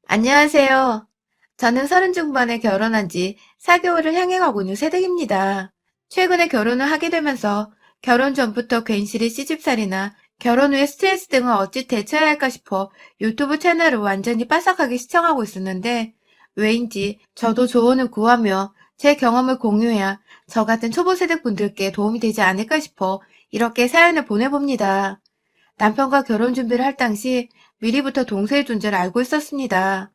안녕하세요. 저는 서른 중반에 결혼한 지 4개월을 향해 가고 있는 새댁입니다. 최근에 결혼을 하게 되면서 결혼 전부터 괜시리 시집살이나 결혼 후의 스트레스 등을 어찌 대처해야 할까 싶어 유튜브 채널을 완전히 빠삭하게 시청하고 있었는데 왜인지 저도 조언을 구하며 제 경험을 공유해야 저 같은 초보 세대 분들께 도움이 되지 않을까 싶어 이렇게 사연을 보내봅니다. 남편과 결혼 준비를 할 당시 미리부터 동서의 존재를 알고 있었습니다.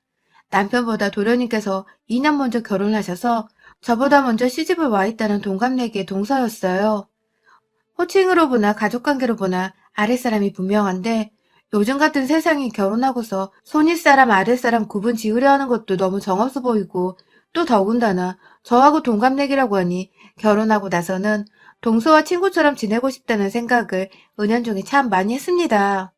남편보다 도련님께서 2년 먼저 결혼하셔서 저보다 먼저 시집을 와 있다는 동갑내기의 동서였어요. 호칭으로 보나 가족관계로 보나 아랫사람이 분명한데 요즘 같은 세상에 결혼하고서 손윗사람 아랫사람 구분 지으려 하는 것도 너무 정없어 보이고 또 더군다나 저하고 동갑내기라고 하니 결혼하고 나서는 동서와 친구처럼 지내고 싶다는 생각을 은연중에 참 많이 했습니다.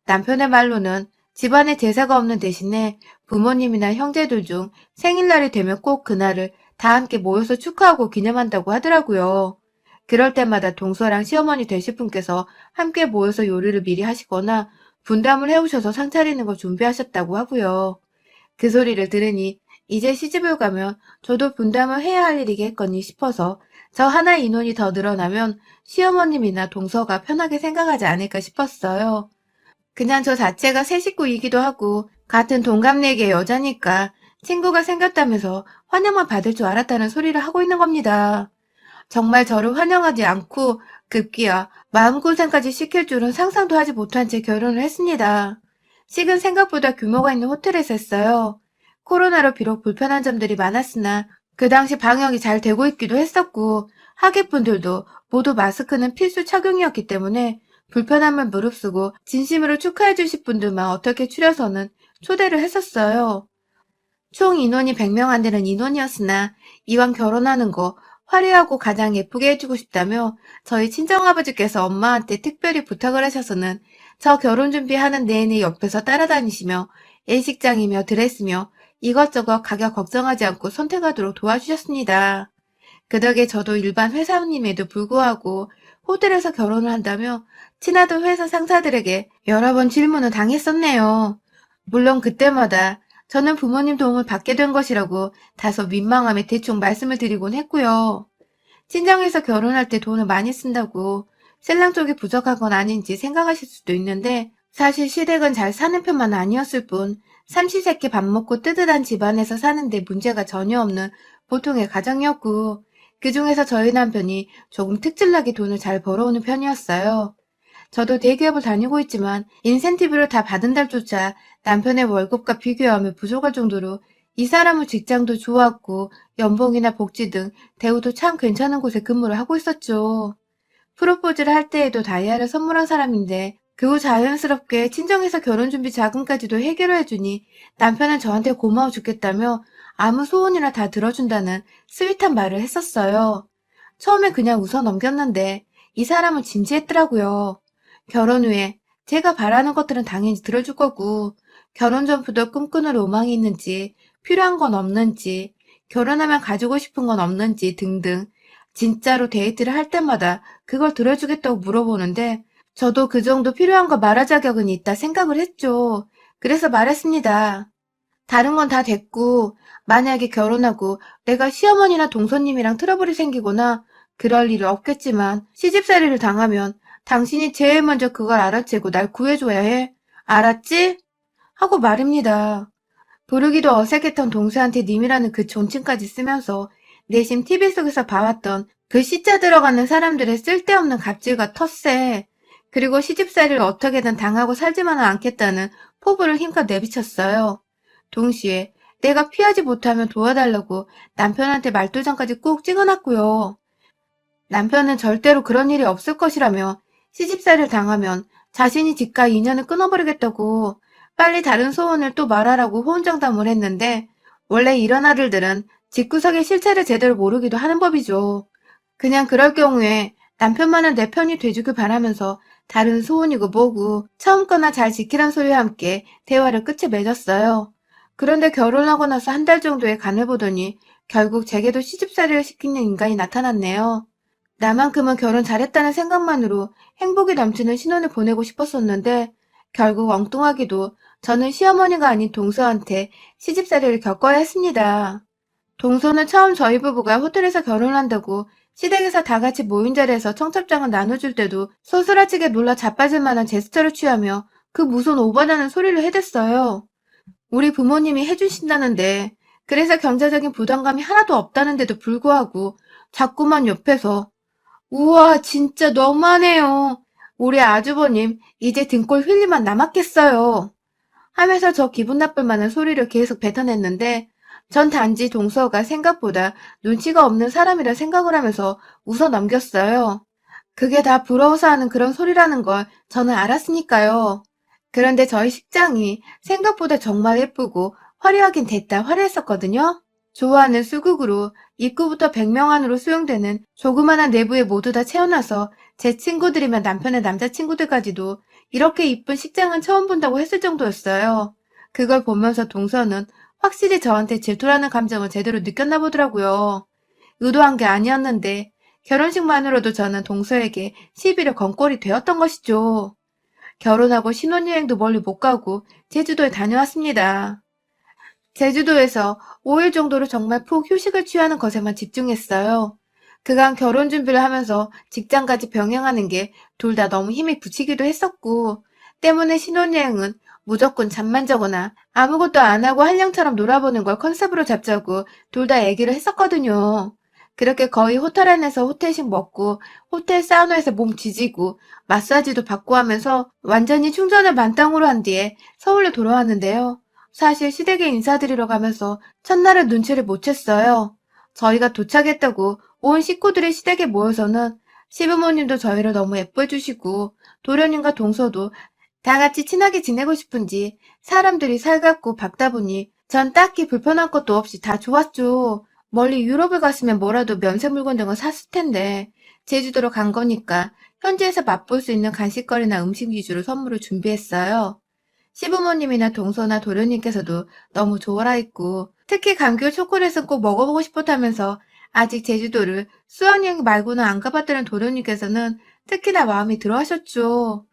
남편의 말로는 집안에 제사가 없는 대신에 부모님이나 형제들 중 생일날이 되면 꼭 그날을 다 함께 모여서 축하하고 기념한다고 하더라고요. 그럴 때마다 동서랑 시어머니 되실 분께서 함께 모여서 요리를 미리 하시거나 분담을 해오셔서 상 차리는 걸 준비하셨다고 하고요. 그 소리를 들으니 이제 시집을 가면 저도 분담을 해야 할 일이겠거니 싶어서 저 하나 인원이 더 늘어나면 시어머님이나 동서가 편하게 생각하지 않을까 싶었어요. 그냥 저 자체가 새 식구이기도 하고 같은 동갑내기의 여자니까 친구가 생겼다면서 환영만 받을 줄 알았다는 소리를 하고 있는 겁니다. 정말 저를 환영하지 않고 급기야 마음고생까지 시킬 줄은 상상도 하지 못한 채 결혼을 했습니다. 식은 생각보다 규모가 있는 호텔에서 했어요. 코로나로 비록 불편한 점들이 많았으나 그 당시 방역이 잘 되고 있기도 했었고 하객분들도 모두 마스크는 필수 착용이었기 때문에 불편함을 무릅쓰고 진심으로 축하해 주실 분들만 어떻게 추려서는 초대를 했었어요. 총 인원이 100명 안 되는 인원이었으나 이왕 결혼하는 거 화려하고 가장 예쁘게 해주고 싶다며 저희 친정아버지께서 엄마한테 특별히 부탁을 하셔서는 저 결혼 준비하는 내내 옆에서 따라다니시며 예식장이며 드레스며 이것저것 가격 걱정하지 않고 선택하도록 도와주셨습니다. 그 덕에 저도 일반 회사원임에도 불구하고 호텔에서 결혼을 한다며 친하던 회사 상사들에게 여러 번 질문을 당했었네요. 물론 그때마다 저는 부모님 도움을 받게 된 것이라고 다소 민망함에 대충 말씀을 드리곤 했고요. 친정에서 결혼할 때 돈을 많이 쓴다고 신랑 쪽이 부족한 건 아닌지 생각하실 수도 있는데 사실 시댁은 잘 사는 편만 아니었을 뿐 삼시세끼 밥 먹고 뜨뜻한 집안에서 사는데 문제가 전혀 없는 보통의 가정이었고 그중에서 저희 남편이 조금 특출나게 돈을 잘 벌어오는 편이었어요. 저도 대기업을 다니고 있지만 인센티브를 다 받은 달조차 남편의 월급과 비교하면 부족할 정도로 이 사람은 직장도 좋았고 연봉이나 복지 등 대우도 참 괜찮은 곳에 근무를 하고 있었죠. 프로포즈를 할 때에도 다이아를 선물한 사람인데 그 후 자연스럽게 친정에서 결혼준비 자금까지도 해결해주니 남편은 저한테 고마워 죽겠다며 아무 소원이나 다 들어준다는 스윗한 말을 했었어요. 처음엔 그냥 웃어 넘겼는데 이 사람은 진지했더라고요. 결혼 후에 제가 바라는 것들은 당연히 들어줄 거고 결혼 전부터 꿈꾸는 로망이 있는지 필요한 건 없는지 결혼하면 가지고 싶은 건 없는지 등등 진짜로 데이트를 할 때마다 그걸 들어주겠다고 물어보는데 저도 그 정도 필요한 거 말할 자격은 있다 생각을 했죠. 그래서 말했습니다. 다른 건 다 됐고 만약에 결혼하고 내가 시어머니나 동서님이랑 트러블이 생기거나 그럴 일은 없겠지만 시집살이를 당하면 당신이 제일 먼저 그걸 알아채고 날 구해줘야 해. 알았지? 하고 말입니다. 부르기도 어색했던 동서한테 님이라는 그 존칭까지 쓰면서 내심 TV 속에서 봐왔던 그 시자 들어가는 사람들의 쓸데없는 갑질과 텃세 그리고 시집살이를 어떻게든 당하고 살지만은 않겠다는 포부를 힘껏 내비쳤어요. 동시에 내가 피하지 못하면 도와달라고 남편한테 말도장까지 꾹 찍어놨고요. 남편은 절대로 그런 일이 없을 것이라며 시집살이를 당하면 자신이 집과 인연을 끊어버리겠다고 빨리 다른 소원을 또 말하라고 호언장담을 했는데 원래 이런 아들들은 집구석의 실체를 제대로 모르기도 하는 법이죠. 그냥 그럴 경우에 남편만은 내 편이 돼주길 바라면서 다른 소원이고 뭐고 처음 거나 잘 지키란 소리와 함께 대화를 끝에 맺었어요. 그런데 결혼하고 나서 한 달 정도의 간을 보더니 결국 제게도 시집살이를 시키는 인간이 나타났네요. 나만큼은 결혼 잘했다는 생각만으로 행복이 넘치는 신혼을 보내고 싶었었는데 결국 엉뚱하게도 저는 시어머니가 아닌 동서한테 시집살이를 겪어야 했습니다. 동서는 처음 저희 부부가 호텔에서 결혼한다고 시댁에서 다 같이 모인 자리에서 청첩장을 나눠줄 때도 소스라치게 놀라 자빠질 만한 제스처를 취하며 그 무슨 오바나는 소리를 해댔어요. 우리 부모님이 해주신다는데 그래서 경제적인 부담감이 하나도 없다는데도 불구하고 자꾸만 옆에서 우와 진짜 너무하네요. 우리 아주버님 이제 등골 휠리만 남았겠어요. 하면서 저 기분 나쁠 만한 소리를 계속 뱉어냈는데 전 단지 동서가 생각보다 눈치가 없는 사람이라 생각을 하면서 웃어 넘겼어요. 그게 다 부러워서 하는 그런 소리라는 걸 저는 알았으니까요. 그런데 저희 식장이 생각보다 정말 예쁘고 화려하긴 됐다 화려했었거든요. 좋아하는 수국으로 입구부터 100명 안으로 수용되는 조그만한 내부에 모두 다 채워놔서 제 친구들이면 남편의 남자친구들까지도 이렇게 이쁜 식장은 처음 본다고 했을 정도였어요. 그걸 보면서 동서는 확실히 저한테 질투라는 감정을 제대로 느꼈나 보더라고요. 의도한 게 아니었는데 결혼식만으로도 저는 동서에게 시비를 건 꼴이 되었던 것이죠. 결혼하고 신혼여행도 멀리 못 가고 제주도에 다녀왔습니다. 제주도에서 5일 정도로 정말 푹 휴식을 취하는 것에만 집중했어요. 그간 결혼 준비를 하면서 직장까지 병행하는 게 둘 다 너무 힘이 붙이기도 했었고, 때문에 신혼여행은 무조건 잠만 자거나 아무것도 안 하고 한량처럼 놀아보는 걸 컨셉으로 잡자고 둘 다 얘기를 했었거든요. 그렇게 거의 호텔 안에서 호텔식 먹고 호텔 사우나에서 몸 지지고 마사지도 받고 하면서 완전히 충전을 만땅으로 한 뒤에 서울로 돌아왔는데요. 사실 시댁에 인사드리러 가면서 첫날은 눈치를 못 챘어요. 저희가 도착했다고 온 식구들이 시댁에 모여서는 시부모님도 저희를 너무 예뻐해 주시고 도련님과 동서도 다 같이 친하게 지내고 싶은지 사람들이 살갑고 밝다 보니 전 딱히 불편한 것도 없이 다 좋았죠. 멀리 유럽을 갔으면 뭐라도 면세 물건 등을 샀을 텐데 제주도로 간 거니까 현지에서 맛볼 수 있는 간식거리나 음식 위주로 선물을 준비했어요. 시부모님이나 동서나 도련님께서도 너무 좋아라 했고 특히 감귤 초콜릿은 꼭 먹어보고 싶었다면서 아직 제주도를 수학여행 말고는 안 가봤다는 도련님께서는 특히나 마음이 들어하셨죠.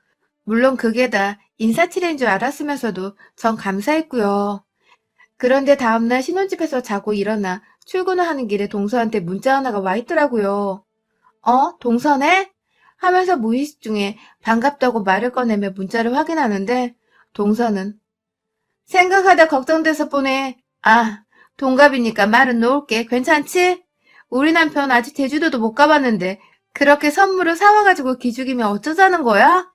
물론 그게 다 인사치레인 줄 알았으면서도 전 감사했고요. 그런데 다음날 신혼집에서 자고 일어나 출근을 하는 길에 동서한테 문자 하나가 와 있더라고요. 동서네? 하면서 무의식 중에 반갑다고 말을 꺼내며 문자를 확인하는데 동서는 생각하다 걱정돼서 보내. 아, 동갑이니까 말은 놓을게. 괜찮지? 우리 남편 아직 제주도도 못 가봤는데 그렇게 선물을 사와가지고 기죽이면 어쩌자는 거야?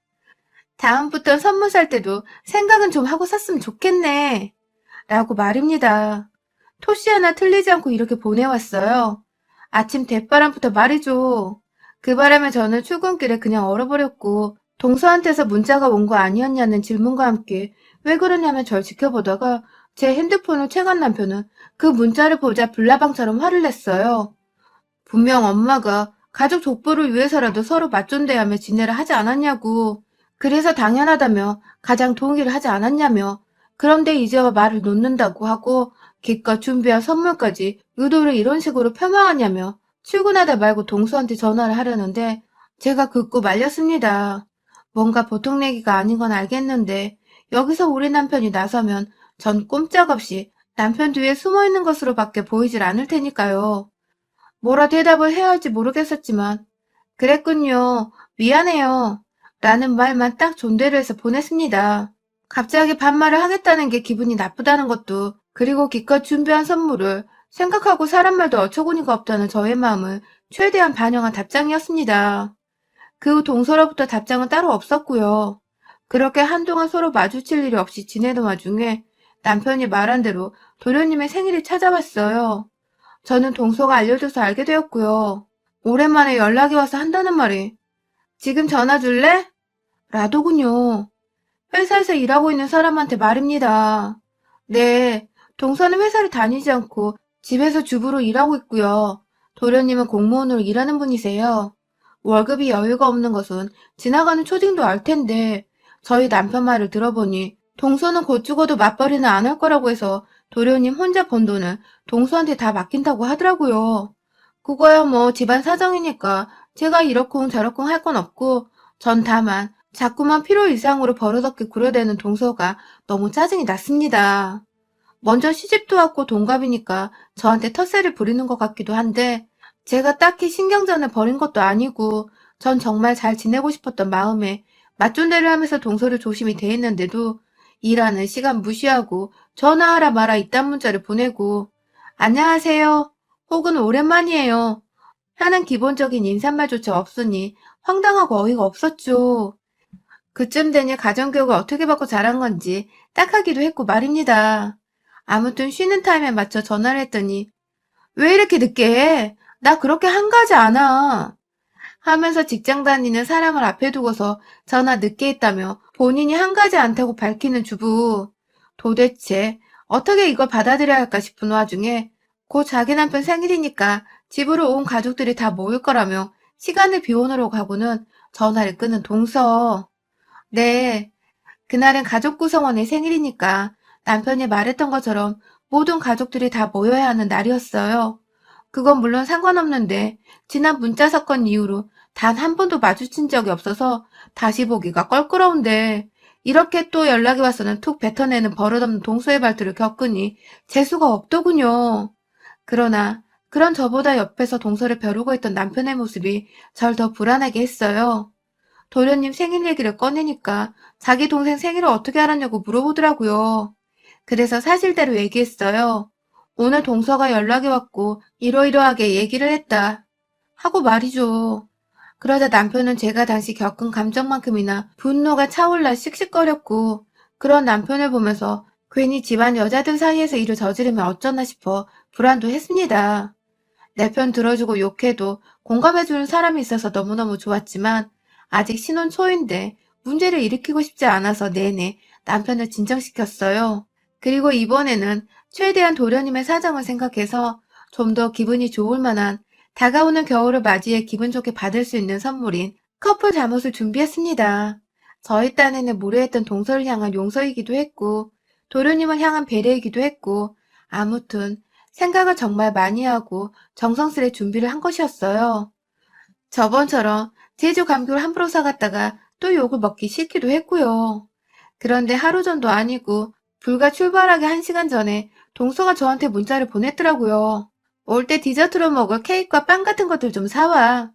다음부턴 선물 살 때도 생각은 좀 하고 샀으면 좋겠네. 라고 말입니다. 토시 하나 틀리지 않고 이렇게 보내왔어요. 아침 대바람부터 말이죠. 그 바람에 저는 출근길에 그냥 얼어버렸고 동서한테서 문자가 온 거 아니었냐는 질문과 함께 왜 그러냐면 절 지켜보다가 제 핸드폰을 채간 남편은 그 문자를 보자 불나방처럼 화를 냈어요. 분명 엄마가 가족 족보를 위해서라도 서로 맞존대하며 지내라 하지 않았냐고. 그래서 당연하다며 가장 동의를 하지 않았냐며. 그런데 이제 와 말을 놓는다고 하고 기껏 준비한 선물까지 의도를 이런 식으로 폄하하냐며 출근하다 말고 동수한테 전화를 하려는데 제가 긋고 말렸습니다. 뭔가 보통 얘기가 아닌 건 알겠는데 여기서 우리 남편이 나서면 전 꼼짝없이 남편 뒤에 숨어있는 것으로밖에 보이질 않을 테니까요. 뭐라 대답을 해야 할지 모르겠었지만 그랬군요. 미안해요. 라는 말만 딱 존대를 해서 보냈습니다. 갑자기 반말을 하겠다는 게 기분이 나쁘다는 것도 그리고 기껏 준비한 선물을 생각하고 사람 말도 어처구니가 없다는 저의 마음을 최대한 반영한 답장이었습니다. 그 후 동서로부터 답장은 따로 없었고요. 그렇게 한동안 서로 마주칠 일이 없이 지내던 와중에 남편이 말한 대로 도련님의 생일이 찾아왔어요. 저는 동서가 알려줘서 알게 되었고요. 오랜만에 연락이 와서 한다는 말이 지금 전화 줄래? 라더군요. 회사에서 일하고 있는 사람한테 말입니다. 네, 동서는 회사를 다니지 않고 집에서 주부로 일하고 있고요. 도련님은 공무원으로 일하는 분이세요. 월급이 여유가 없는 것은 지나가는 초딩도 알 텐데 저희 남편 말을 들어보니 동서는 곧 죽어도 맞벌이는 안 할 거라고 해서 도련님 혼자 번 돈을 동서한테 다 맡긴다고 하더라고요. 그거야 뭐 집안 사정이니까 제가 이러쿵 저러쿵 할 건 없고 전 다만 자꾸만 필요 이상으로 버릇없게 구려대는 동서가 너무 짜증이 났습니다. 먼저 시집도 왔고 동갑이니까 저한테 텃세를 부리는 것 같기도 한데 제가 딱히 신경전을 벌인 것도 아니고 전 정말 잘 지내고 싶었던 마음에 맞존대를 하면서 동서를 조심히 대했는데도 일하는 시간 무시하고 전화하라 마라 이딴 문자를 보내고 안녕하세요 혹은 오랜만이에요 하는 기본적인 인사말조차 없으니 황당하고 어이가 없었죠. 그쯤 되니 가정교육을 어떻게 받고 자란 건지 딱하기도 했고 말입니다. 아무튼 쉬는 타임에 맞춰 전화를 했더니 왜 이렇게 늦게 해? 나 그렇게 한가하지 않아. 하면서 직장 다니는 사람을 앞에 두고서 전화 늦게 했다며 본인이 한가하지 않다고 밝히는 주부. 도대체 어떻게 이걸 받아들여야 할까 싶은 와중에 곧 자기 남편 생일이니까 집으로 온 가족들이 다 모일 거라며 시간을 비워놓으러 가고는 전화를 끊은 동서. 네, 그날은 가족 구성원의 생일이니까 남편이 말했던 것처럼 모든 가족들이 다 모여야 하는 날이었어요. 그건 물론 상관없는데 지난 문자 사건 이후로 단 한 번도 마주친 적이 없어서 다시 보기가 껄끄러운데 이렇게 또 연락이 와서는 툭 뱉어내는 버릇없는 동서의 발투를 겪으니 재수가 없더군요. 그러나 그런 저보다 옆에서 동서를 벼르고 있던 남편의 모습이 절 더 불안하게 했어요. 도련님 생일 얘기를 꺼내니까 자기 동생 생일을 어떻게 알았냐고 물어보더라고요. 그래서 사실대로 얘기했어요. 오늘 동서가 연락이 왔고 이러이러하게 얘기를 했다. 하고 말이죠. 그러자 남편은 제가 당시 겪은 감정만큼이나 분노가 차올라 씩씩거렸고 그런 남편을 보면서 괜히 집안 여자들 사이에서 일을 저지르면 어쩌나 싶어 불안도 했습니다. 내 편 들어주고 욕해도 공감해주는 사람이 있어서 너무너무 좋았지만 아직 신혼 초인데 문제를 일으키고 싶지 않아서 내내 남편을 진정시켰어요. 그리고 이번에는 최대한 도련님의 사정을 생각해서 좀 더 기분이 좋을 만한 다가오는 겨울을 맞이해 기분 좋게 받을 수 있는 선물인 커플 잠옷을 준비했습니다. 저희 딴에는 무례했던 동서를 향한 용서이기도 했고 도련님을 향한 배려이기도 했고 아무튼 생각을 정말 많이 하고 정성스레 준비를 한 것이었어요. 저번처럼 제주 감귤 함부로 사갔다가 또 욕을 먹기 싫기도 했고요. 그런데 하루 전도 아니고 불과 출발하기 1시간 전에 동서가 저한테 문자를 보냈더라고요. 올 때 디저트로 먹을 케이크와 빵 같은 것들 좀 사와.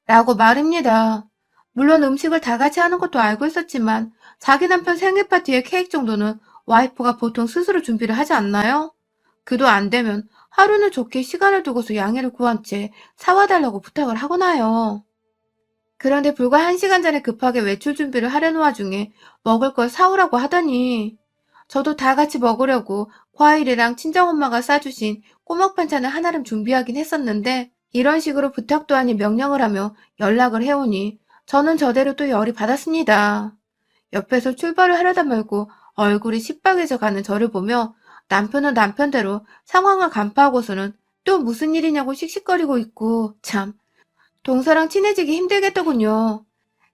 라고 말입니다. 물론 음식을 다 같이 하는 것도 알고 있었지만 자기 남편 생일 파티의 케이크 정도는 와이프가 보통 스스로 준비를 하지 않나요? 그도 안 되면 하루는 좋게 시간을 두고서 양해를 구한 채 사와 달라고 부탁을 하거나요. 그런데 불과 1시간 전에 급하게 외출 준비를 하려는 와중에 먹을 걸 사오라고 하더니 저도 다 같이 먹으려고 과일이랑 친정엄마가 싸주신 꼬막 반찬을 한아름 준비하긴 했었는데 이런 식으로 부탁도 아닌 명령을 하며 연락을 해오니 저는 저대로 또 열이 받았습니다. 옆에서 출발을 하려다 말고 얼굴이 시뻘개져 가는 저를 보며 남편은 남편대로 상황을 간파하고서는 또 무슨 일이냐고 씩씩거리고 있고 참 동서랑 친해지기 힘들겠더군요.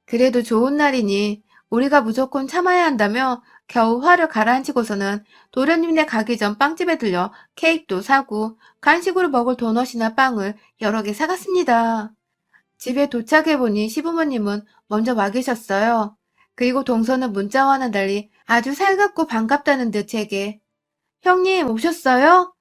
그래도 좋은 날이니 우리가 무조건 참아야 한다며 겨우 화를 가라앉히고서는 도련님네 가기 전 빵집에 들려 케이크도 사고 간식으로 먹을 도넛이나 빵을 여러 개 사갔습니다. 집에 도착해보니 시부모님은 먼저 와 계셨어요. 그리고 동서는 문자와는 달리 아주 살갑고 반갑다는 듯 제게 형님 오셨어요?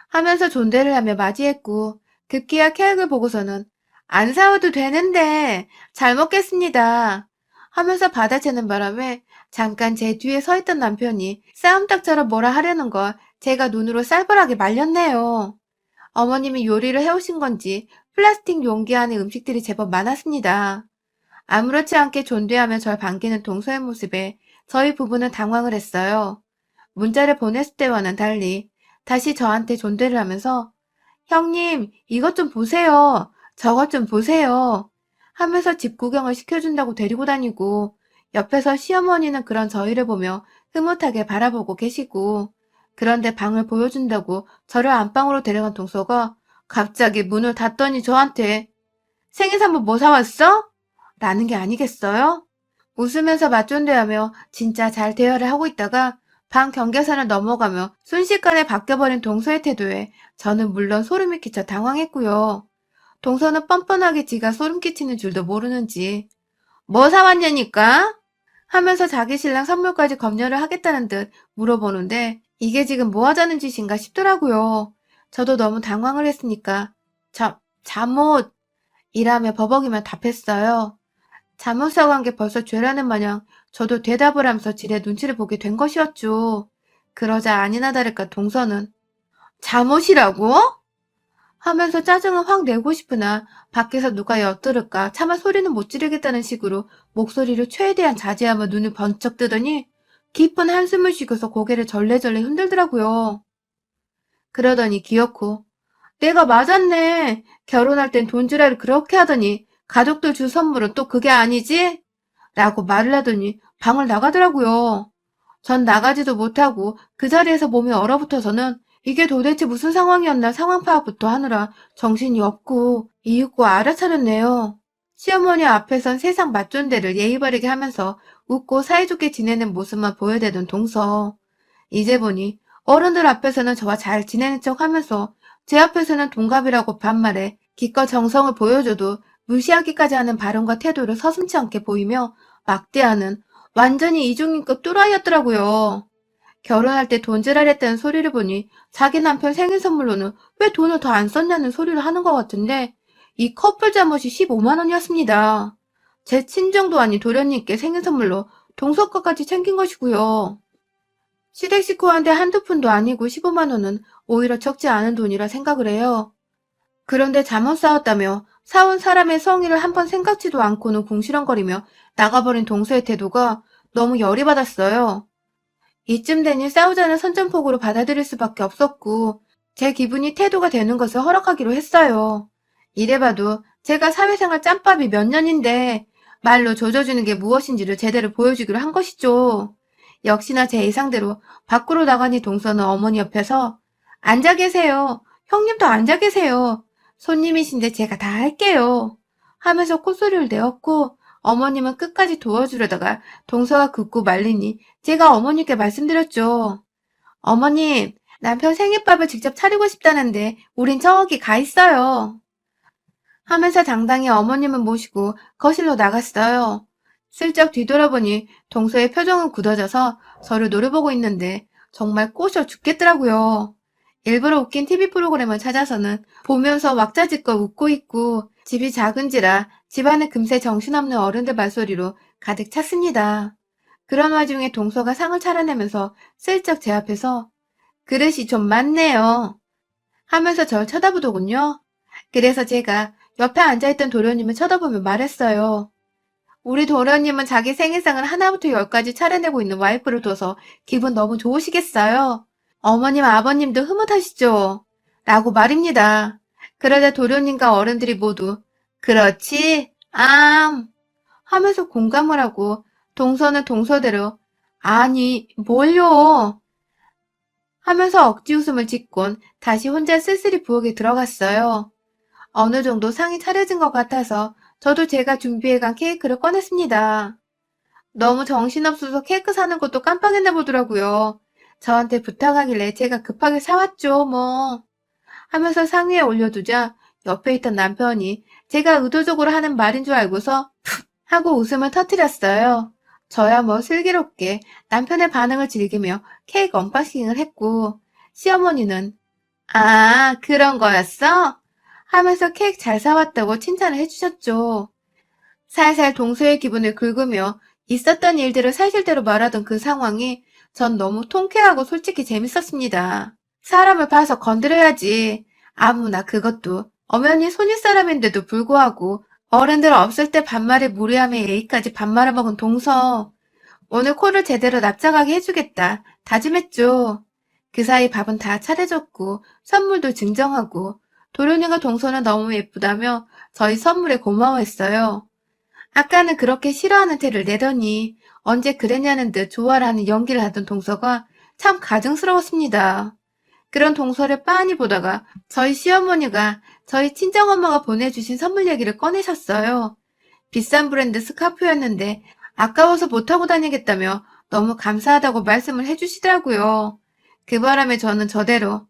하면서 존대를 하며 맞이했고 급기야 케이크를 보고서는 안 사와도 되는데 잘 먹겠습니다. 하면서 받아채는 바람에 잠깐 제 뒤에 서 있던 남편이 싸움닭처럼 뭐라 하려는 걸 제가 눈으로 쌀벌하게 말렸네요. 어머님이 요리를 해오신 건지 플라스틱 용기 안에 음식들이 제법 많았습니다. 아무렇지 않게 존대하며 절 반기는 동서의 모습에 저희 부부는 당황을 했어요. 문자를 보냈을 때와는 달리 다시 저한테 존대를 하면서 형님 이것 좀 보세요. 저것 좀 보세요. 하면서 집 구경을 시켜준다고 데리고 다니고 옆에서 시어머니는 그런 저희를 보며 흐뭇하게 바라보고 계시고 그런데 방을 보여준다고 저를 안방으로 데려간 동서가 갑자기 문을 닫더니 저한테 생일 선물 뭐 사왔어? 라는 게 아니겠어요? 웃으면서 맞존대하며 진짜 잘 대화를 하고 있다가 방 경계선을 넘어가며 순식간에 바뀌어버린 동서의 태도에 저는 물론 소름이 끼쳐 당황했고요. 동서는 뻔뻔하게 지가 소름 끼치는 줄도 모르는지 뭐 사왔냐니까? 하면서 자기 신랑 선물까지 검열을 하겠다는 듯 물어보는데 이게 지금 뭐 하자는 짓인가 싶더라고요. 저도 너무 당황을 했으니까 잠옷! 이라며 버벅이며 답했어요. 잠못 사간 게 벌써 죄라는 마냥 저도 대답을 하면서 지레 눈치를 보게 된 것이었죠. 그러자 아니나 다를까 동서는 잠옷이라고? 하면서 짜증을 확 내고 싶으나 밖에서 누가 엿들을까 차마 소리는 못 지르겠다는 식으로 목소리를 최대한 자제하며 눈을 번쩍 뜨더니 깊은 한숨을 쉬고서 고개를 절레절레 흔들더라고요. 그러더니 기어코 내가 맞았네. 결혼할 땐 돈지랄을 그렇게 하더니 가족들 줄 선물은 또 그게 아니지? 라고 말을 하더니 방을 나가더라고요. 전 나가지도 못하고 그 자리에서 몸이 얼어붙어서는 이게 도대체 무슨 상황이었나 상황 파악부터 하느라 정신이 없고 이윽고 알아차렸네요. 시어머니 앞에선 세상 맞존대를 예의 바르게 하면서 웃고 사이좋게 지내는 모습만 보여대던 동서. 이제 보니 어른들 앞에서는 저와 잘 지내는 척 하면서 제 앞에서는 동갑이라고 반말해 기껏 정성을 보여줘도 무시하기까지 하는 발언과 태도를 서슴지 않게 보이며 막대하는 완전히 이중인격 또라이였더라고요. 결혼할 때 돈질하랬다는 소리를 보니 자기 남편 생일 선물로는 왜 돈을 더 안 썼냐는 소리를 하는 것 같은데 이 커플 잠옷이 15만 원이었습니다. 제 친정도 아닌 도련님께 생일 선물로 동서과까지 챙긴 것이고요. 시댁 식구한테 한두 푼도 아니고 15만 원은 오히려 적지 않은 돈이라 생각을 해요. 그런데 잠옷 사왔다며 사온 사람의 성의를 한번 생각지도 않고는 궁시렁거리며 나가버린 동서의 태도가 너무 열이 받았어요. 이쯤 되니 싸우자는 선전포고로 받아들일 수밖에 없었고 제 기분이 태도가 되는 것을 허락하기로 했어요. 이래봐도 제가 사회생활 짬밥이 몇 년인데 말로 조져주는 게 무엇인지를 제대로 보여주기로 한 것이죠. 역시나 제 예상대로 밖으로 나가니 동서는 어머니 옆에서 앉아 계세요. 형님도 앉아 계세요. 손님이신데 제가 다 할게요. 하면서 콧소리를 내었고 어머님은 끝까지 도와주려다가 동서가 긋고 말리니 제가 어머니께 말씀드렸죠. 어머님, 남편 생일밥을 직접 차리고 싶다는데 우린 저기 가 있어요. 하면서 당당히 어머님을 모시고 거실로 나갔어요. 슬쩍 뒤돌아보니 동서의 표정은 굳어져서 저를 노려보고 있는데 정말 꼬셔 죽겠더라고요. 일부러 웃긴 TV 프로그램을 찾아서는 보면서 왁자지껄 웃고 있고 집이 작은지라 집안에 금세 정신없는 어른들 말소리로 가득 찼습니다. 그런 와중에 동서가 상을 차려내면서 슬쩍 제 앞에서 그릇이 좀 많네요 하면서 절 쳐다보더군요. 그래서 제가 옆에 앉아있던 도련님을 쳐다보며 말했어요. 우리 도련님은 자기 생일상을 하나부터 열까지 차려내고 있는 와이프를 둬서 기분 너무 좋으시겠어요. 어머님, 아버님도 흐뭇하시죠? 라고 말입니다. 그러자 도련님과 어른들이 모두 그렇지, 하면서 공감을 하고 동서는 동서대로 아니, 뭘요? 하면서 억지 웃음을 짓곤 다시 혼자 쓸쓸히 부엌에 들어갔어요. 어느 정도 상이 차려진 것 같아서 저도 제가 준비해간 케이크를 꺼냈습니다. 너무 정신없어서 케이크 사는 것도 깜빡했나 보더라고요. 저한테 부탁하길래 제가 급하게 사왔죠, 뭐. 하면서 상위에 올려두자 옆에 있던 남편이 제가 의도적으로 하는 말인 줄 알고서 푹 하고 웃음을 터뜨렸어요. 저야 뭐 슬기롭게 남편의 반응을 즐기며 케이크 언박싱을 했고 시어머니는 아, 그런 거였어? 하면서 케이크 잘 사왔다고 칭찬을 해주셨죠. 살살 동서의 기분을 긁으며 있었던 일들을 사실대로 말하던 그 상황이 전 너무 통쾌하고 솔직히 재밌었습니다. 사람을 봐서 건드려야지. 아무나 그것도 엄연히 손윗사람인데도 불구하고 어른들 없을 때 반말에 무례함에 예의까지 반말을 먹은 동서. 오늘 코를 제대로 납작하게 해주겠다 다짐했죠. 그 사이 밥은 다 차려졌고 선물도 증정하고 도련이가 동서는 너무 예쁘다며 저희 선물에 고마워했어요. 아까는 그렇게 싫어하는 태를 내더니 언제 그랬냐는 듯 좋아라는 연기를 하던 동서가 참 가증스러웠습니다. 그런 동서를 빤히 보다가 저희 시어머니가 저희 친정엄마가 보내주신 선물 얘기를 꺼내셨어요. 비싼 브랜드 스카프였는데 아까워서 못하고 다니겠다며 너무 감사하다고 말씀을 해주시더라고요. 그 바람에 저는 저대로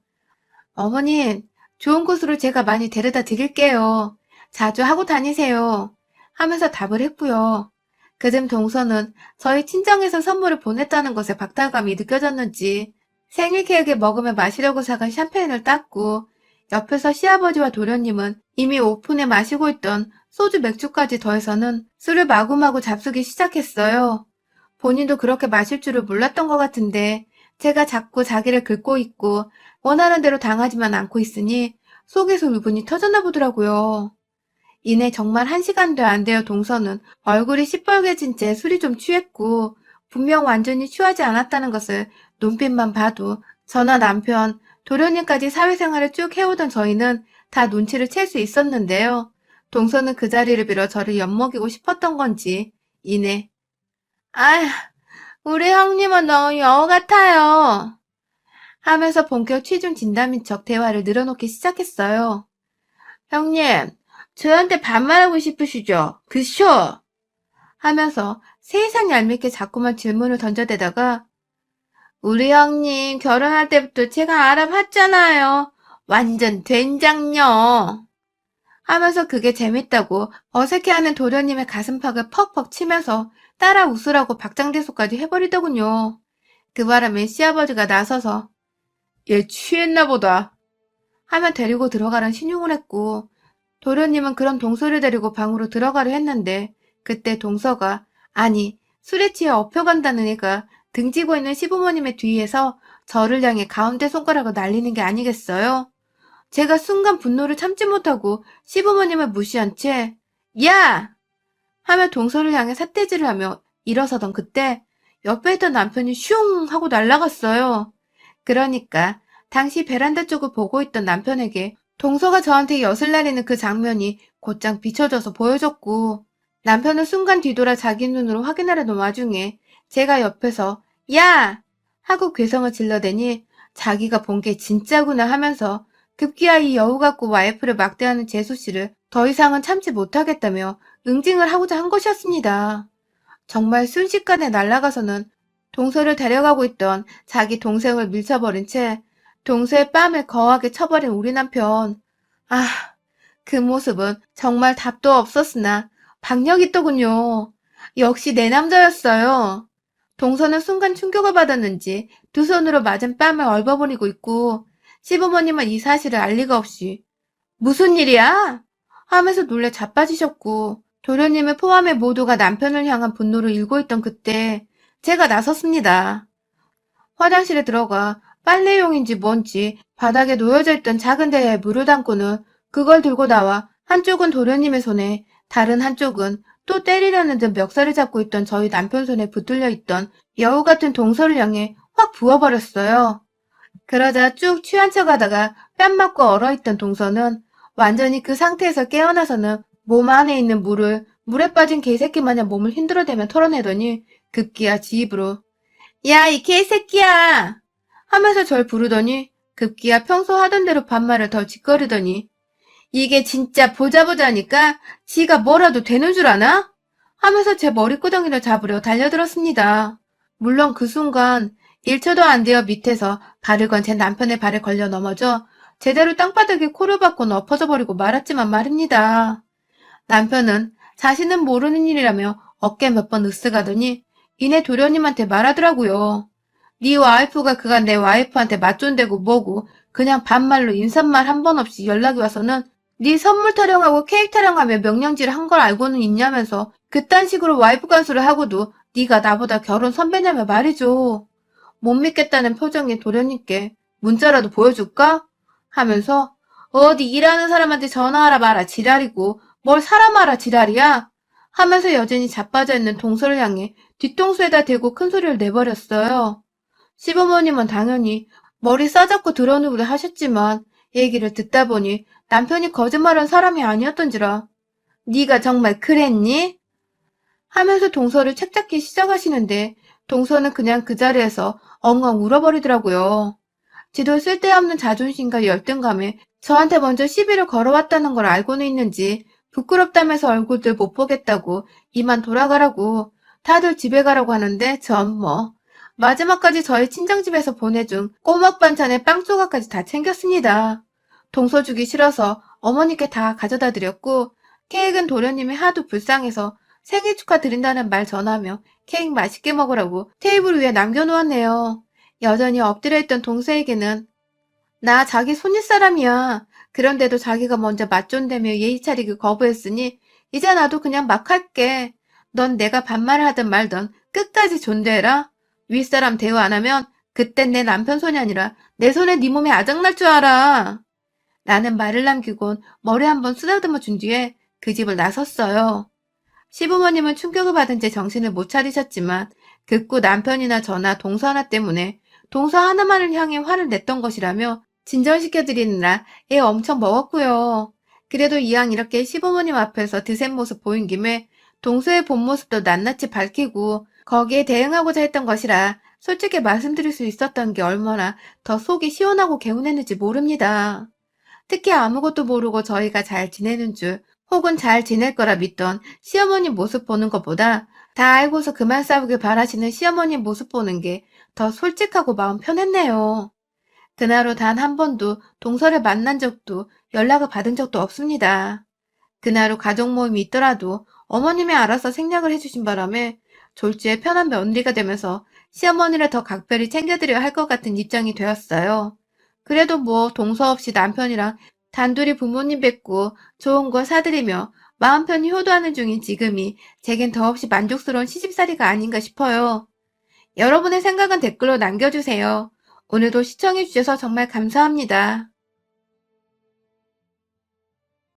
어머님, 좋은 곳으로 제가 많이 데려다 드릴게요. 자주 하고 다니세요. 하면서 답을 했고요. 그즘 동서는 저희 친정에서 선물을 보냈다는 것에 박탈감이 느껴졌는지 생일 케이크 먹으며 마시려고 사간 샴페인을 땄고 옆에서 시아버지와 도련님은 이미 오픈에 마시고 있던 소주 맥주까지 더해서는 술을 마구마구 잡수기 시작했어요. 본인도 그렇게 마실 줄을 몰랐던 것 같은데 제가 자꾸 자기를 긁고 있고 원하는 대로 당하지만 않고 있으니 속에서 울분이 터졌나 보더라고요. 이내 정말 1시간도 안 되어 동서는 얼굴이 시뻘개진 채 술이 좀 취했고 분명 완전히 취하지 않았다는 것을 눈빛만 봐도 저나 남편, 도련님까지 사회생활을 쭉 해오던 저희는 다 눈치를 챌 수 있었는데요. 동서는 그 자리를 빌어 저를 엿먹이고 싶었던 건지 이내 아휴, 우리 형님은 너무 여우 같아요 하면서 본격 취중 진담인 척 대화를 늘어놓기 시작했어요. 형님, 저한테 반말하고 싶으시죠? 그쇼? 하면서 세상 얄밉게 자꾸만 질문을 던져대다가 우리 형님 결혼할 때부터 제가 알아봤잖아요. 완전 된장녀. 하면서 그게 재밌다고 어색해하는 도련님의 가슴팍을 퍽퍽 치면서 따라 웃으라고 박장대소까지 해버리더군요. 그 바람에 시아버지가 나서서 얘 취했나 보다 하며 데리고 들어가란 신용을 했고 도련님은 그런 동서를 데리고 방으로 들어가려 했는데 그때 동서가 아니 술에 취해 업혀간다는 애가 등지고 있는 시부모님의 뒤에서 저를 향해 가운데 손가락을 날리는 게 아니겠어요? 제가 순간 분노를 참지 못하고 시부모님을 무시한 채 야! 하며 동서를 향해 삿대질을 하며 일어서던 그때 옆에 있던 남편이 슝 하고 날아갔어요. 그러니까 당시 베란다 쪽을 보고 있던 남편에게 동서가 저한테 엿을 내리는 그 장면이 곧장 비춰져서 보여졌고 남편은 순간 뒤돌아 자기 눈으로 확인하려던 와중에 제가 옆에서 야! 하고 괴성을 질러대니 자기가 본 게 진짜구나 하면서 급기야 이 여우 같고 와이프를 막대하는 재수씨를 더 이상은 참지 못하겠다며 응징을 하고자 한 것이었습니다. 정말 순식간에 날아가서는 동서를 데려가고 있던 자기 동생을 밀쳐버린 채 동서의 뺨을 거하게 쳐버린 우리 남편. 아, 그 모습은 정말 답도 없었으나 박력이 있더군요. 역시 내 남자였어요. 동서는 순간 충격을 받았는지 두 손으로 맞은 뺨을 얼버무리고 있고 시부모님은 이 사실을 알 리가 없이 무슨 일이야? 하면서 놀래 자빠지셨고 도련님을 포함해 모두가 남편을 향한 분노를 일고 있던 그때 제가 나섰습니다. 화장실에 들어가 빨래용인지 뭔지 바닥에 놓여져 있던 작은 대야에 물을 담고는 그걸 들고 나와 한쪽은 도련님의 손에 다른 한쪽은 또 때리려는 듯 멱살을 잡고 있던 저희 남편 손에 붙들려 있던 여우 같은 동서를 향해 확 부어버렸어요. 그러자 쭉 취한 척 하다가 뺨 맞고 얼어있던 동서는 완전히 그 상태에서 깨어나서는 몸 안에 있는 물을 물에 빠진 개새끼 마냥 몸을 흔들어대며 털어내더니 급기야 지 입으로 야, 이 개새끼야! 하면서 절 부르더니 급기야 평소 하던 대로 반말을 더 짓거리더니 이게 진짜 보자보자니까 지가 뭐라도 되는 줄 아나? 하면서 제 머리끄덩이를 잡으려 달려들었습니다. 물론 그 순간 1초도 안 되어 밑에서 발을 건 제 남편의 발에 걸려 넘어져 제대로 땅바닥에 코를 박고 엎어져 버리고 말았지만 말입니다. 남편은 자신은 모르는 일이라며 어깨 몇 번 으쓱하더니 이내 도련님한테 말하더라고요. 네 와이프가 그간 내 와이프한테 맞존대고 뭐고 그냥 반말로 인사말 한 번 없이 연락이 와서는 네 선물 타령하고 케이크 타령하며 명령질을 한 걸 알고는 있냐면서 그딴 식으로 와이프 간수를 하고도 네가 나보다 결혼 선배냐며 말이죠. 못 믿겠다는 표정의 도련님께 문자라도 보여줄까? 하면서 어디 일하는 사람한테 전화하라 마라 지랄이고 뭘 사람 알아 지랄이야? 하면서 여전히 자빠져 있는 동서를 향해 뒤통수에다 대고 큰 소리를 내버렸어요. 시부모님은 당연히 머리 싸잡고 드러누구를 하셨지만 얘기를 듣다 보니 남편이 거짓말한 사람이 아니었던지라 네가 정말 그랬니? 하면서 동서를 책잡기 시작하시는데 동서는 그냥 그 자리에서 엉엉 울어버리더라고요. 지도 쓸데없는 자존심과 열등감에 저한테 먼저 시비를 걸어왔다는 걸 알고는 있는지 부끄럽다면서 얼굴들 못 보겠다고 이만 돌아가라고 다들 집에 가라고 하는데 전 뭐 마지막까지 저희 친정집에서 보내준 꼬막 반찬에 빵 조각까지 다 챙겼습니다. 동서 주기 싫어서 어머니께 다 가져다 드렸고 케이크는 도련님이 하도 불쌍해서 생일 축하드린다는 말 전하며 케이크 맛있게 먹으라고 테이블 위에 남겨놓았네요. 여전히 엎드려 있던 동서에게는 나 자기 손윗 사람이야. 그런데도 자기가 먼저 맞존대며 예의 차리기 거부했으니 이제 나도 그냥 막 할게. 넌 내가 반말을 하든 말든 끝까지 존대해라. 윗사람 대우 안 하면 그땐 내 남편 손이 아니라 내 손에 네 몸에 아작날 줄 알아. 라는 말을 남기곤 머리 한번 쓰다듬어 준 뒤에 그 집을 나섰어요. 시부모님은 충격을 받은 채 정신을 못 차리셨지만 극구 남편이나 저나 동서 하나 때문에 동서 하나만을 향해 화를 냈던 것이라며 진정시켜드리느라 애 엄청 먹었고요. 그래도 이왕 이렇게 시부모님 앞에서 드센 모습 보인 김에 동서의 본 모습도 낱낱이 밝히고 거기에 대응하고자 했던 것이라 솔직히 말씀드릴 수 있었던 게 얼마나 더 속이 시원하고 개운했는지 모릅니다. 특히 아무것도 모르고 저희가 잘 지내는 줄 혹은 잘 지낼 거라 믿던 시어머님 모습 보는 것보다 다 알고서 그만 싸우길 바라시는 시어머님 모습 보는 게 더 솔직하고 마음 편했네요. 그날 후 단 한 번도 동서를 만난 적도 연락을 받은 적도 없습니다. 그날 후 가족 모임이 있더라도 어머님이 알아서 생략을 해주신 바람에 졸지에 편한 며느리가 되면서 시어머니를 더 각별히 챙겨드려야 할 것 같은 입장이 되었어요. 그래도 뭐 동서 없이 남편이랑 단둘이 부모님 뵙고 좋은 거 사드리며 마음 편히 효도하는 중인 지금이 제겐 더없이 만족스러운 시집살이가 아닌가 싶어요. 여러분의 생각은 댓글로 남겨주세요. 오늘도 시청해주셔서 정말 감사합니다.